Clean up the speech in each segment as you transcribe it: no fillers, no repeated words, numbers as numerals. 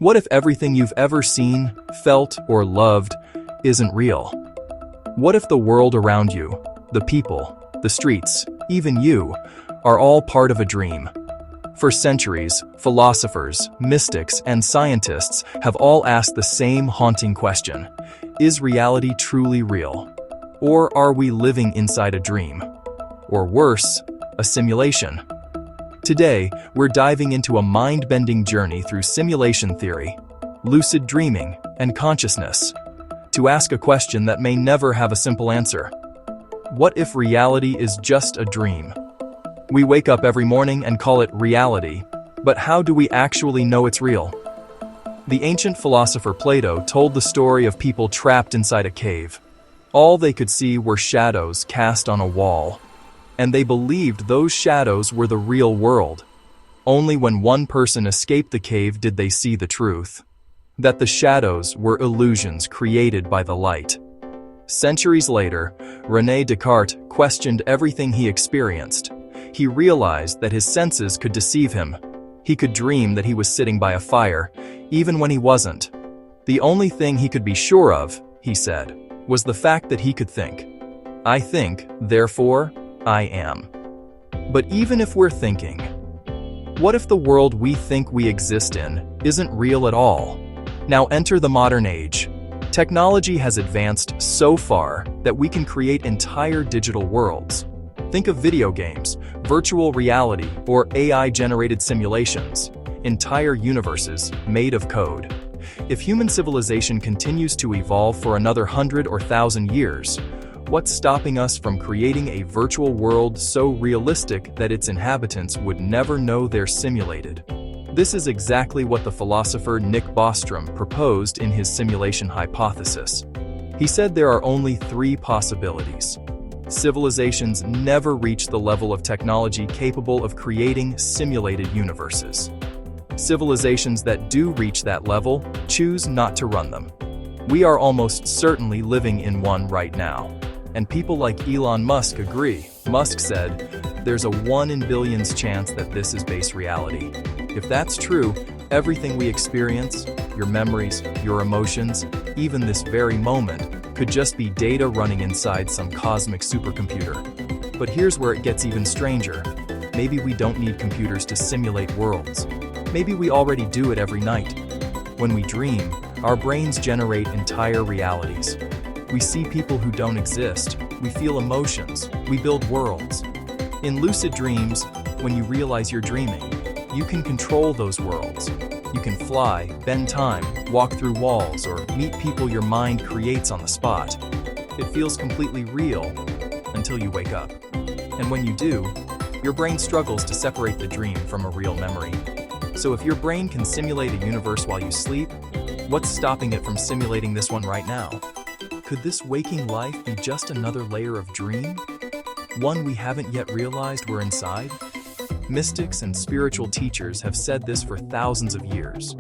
What if everything you've ever seen, felt, or loved isn't real? What if the world around you, the people, the streets, even you, are all part of a dream? For centuries, philosophers, mystics, and scientists have all asked the same haunting question: is reality truly real? Or are we living inside a dream? Or worse, a simulation? Today, we're diving into a mind-bending journey through simulation theory, lucid dreaming, and consciousness, to ask a question that may never have a simple answer. What if reality is just a dream? We wake up every morning and call it reality, but how do we actually know it's real? The ancient philosopher Plato told the story of people trapped inside a cave. All they could see were shadows cast on a wall, and they believed those shadows were the real world. Only when one person escaped the cave did they see the truth, that the shadows were illusions created by the light. Centuries later, René Descartes questioned everything he experienced. He realized that his senses could deceive him. He could dream that he was sitting by a fire, even when he wasn't. The only thing he could be sure of, he said, was the fact that he could think. I think, therefore, I am. But even if we're thinking, what if the world we think we exist in isn't real at all? Now enter the modern age. Technology has advanced so far that we can create entire digital worlds. Think of video games, virtual reality, or AI-generated simulations, entire universes made of code. If human civilization continues to evolve for another 100 or 1,000 years, what's stopping us from creating a virtual world so realistic that its inhabitants would never know they're simulated? This is exactly what the philosopher Nick Bostrom proposed in his simulation hypothesis. He said there are only 3 possibilities. Civilizations never reach the level of technology capable of creating simulated universes. Civilizations that do reach that level choose not to run them. We are almost certainly living in one right now. And people like Elon Musk agree. Musk said, there's a 1 in billions chance that this is base reality. If that's true, everything we experience, your memories, your emotions, even this very moment, could just be data running inside some cosmic supercomputer. But here's where it gets even stranger. Maybe we don't need computers to simulate worlds. Maybe we already do it every night. When we dream, our brains generate entire realities. We see people who don't exist. We feel emotions. We build worlds. In lucid dreams, when you realize you're dreaming, you can control those worlds. You can fly, bend time, walk through walls, or meet people your mind creates on the spot. It feels completely real until you wake up. And when you do, your brain struggles to separate the dream from a real memory. So if your brain can simulate a universe while you sleep, what's stopping it from simulating this one right now? Could this waking life be just another layer of dream? One we haven't yet realized we're inside? Mystics and spiritual teachers have said this for thousands of years.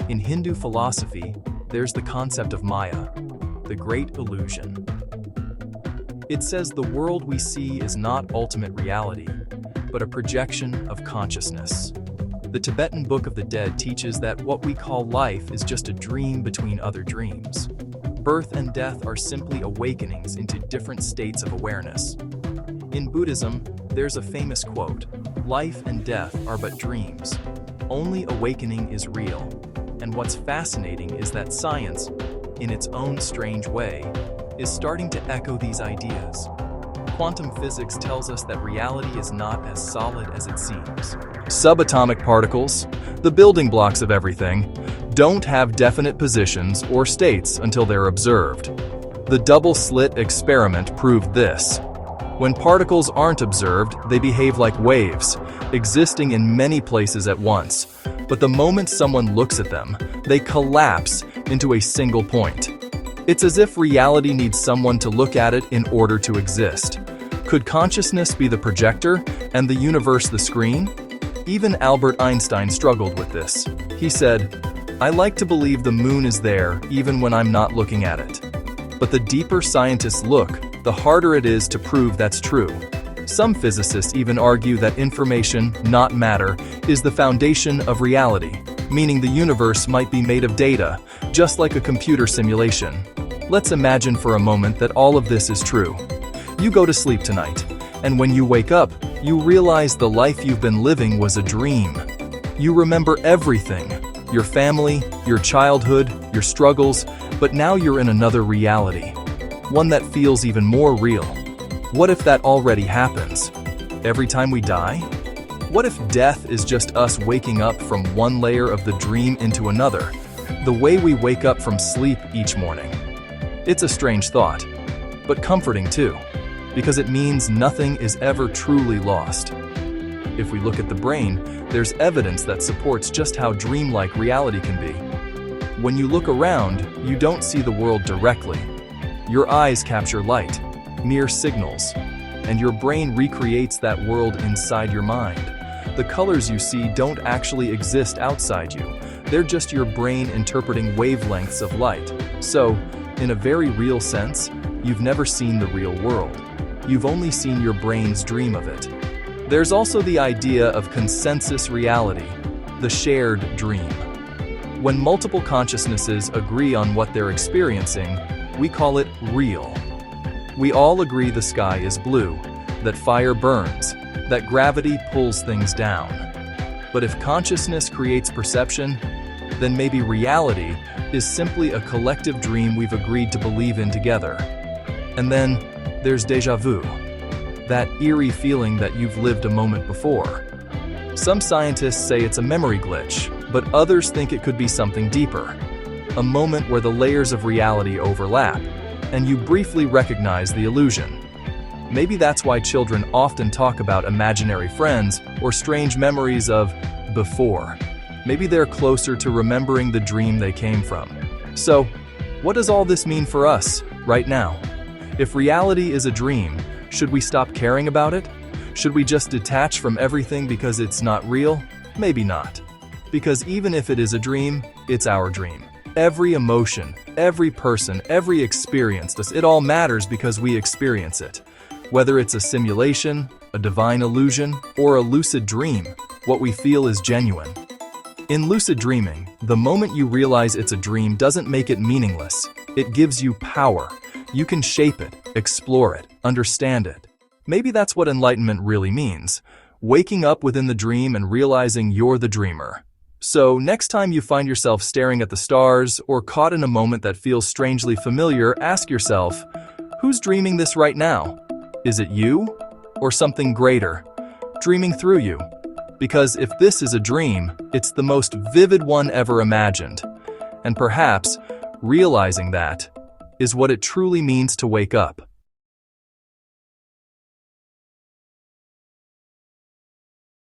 In Hindu philosophy, there's the concept of Maya, the great illusion. It says the world we see is not ultimate reality, but a projection of consciousness. The Tibetan Book of the Dead teaches that what we call life is just a dream between other dreams. Birth and death are simply awakenings into different states of awareness. In Buddhism, there's a famous quote, "Life and death are but dreams. Only awakening is real." And what's fascinating is that science, in its own strange way, is starting to echo these ideas. Quantum physics tells us that reality is not as solid as it seems. Subatomic particles, the building blocks of everything, don't have definite positions or states until they're observed. The double-slit experiment proved this. When particles aren't observed, they behave like waves, existing in many places at once. But the moment someone looks at them, they collapse into a single point. It's as if reality needs someone to look at it in order to exist. Could consciousness be the projector and the universe the screen? Even Albert Einstein struggled with this. He said, "I like to believe the moon is there even when I'm not looking at it." But the deeper scientists look, the harder it is to prove that's true. Some physicists even argue that information, not matter, is the foundation of reality. meaning the universe might be made of data, just like a computer simulation. Let's imagine for a moment that all of this is true. You go to sleep tonight, and when you wake up, you realize the life you've been living was a dream. You remember everything, your family, your childhood, your struggles, but now you're in another reality, one that feels even more real. What if that already happens? Every time we die? What if death is just us waking up from one layer of the dream into another, the way we wake up from sleep each morning? It's a strange thought, but comforting too, because it means nothing is ever truly lost. If we look at the brain, there's evidence that supports just how dreamlike reality can be. When you look around, you don't see the world directly. Your eyes capture light, mere signals, and your brain recreates that world inside your mind. The colors you see don't actually exist outside you. They're just your brain interpreting wavelengths of light. So, in a very real sense, you've never seen the real world. You've only seen your brain's dream of it. There's also the idea of consensus reality, the shared dream. When multiple consciousnesses agree on what they're experiencing, we call it real. We all agree the sky is blue, that fire burns, that gravity pulls things down. But if consciousness creates perception, then maybe reality is simply a collective dream we've agreed to believe in together. And then there's déjà vu, that eerie feeling that you've lived a moment before. Some scientists say it's a memory glitch, but others think it could be something deeper. A moment where the layers of reality overlap, and you briefly recognize the illusion. Maybe that's why children often talk about imaginary friends or strange memories of before. Maybe they're closer to remembering the dream they came from. So, what does all this mean for us, right now? If reality is a dream, should we stop caring about it? Should we just detach from everything because it's not real? Maybe not. Because even if it is a dream, it's our dream. Every emotion, every person, every experience, it all matters because we experience it. Whether it's a simulation, a divine illusion, or a lucid dream, what we feel is genuine. In lucid dreaming, the moment you realize it's a dream doesn't make it meaningless. It gives you power. You can shape it, explore it, understand it. Maybe that's what enlightenment really means, waking up within the dream and realizing you're the dreamer. So next time you find yourself staring at the stars or caught in a moment that feels strangely familiar, ask yourself, who's dreaming this right now? Is it you or something greater, dreaming through you? Because if this is a dream, it's the most vivid one ever imagined. And perhaps realizing that is what it truly means to wake up.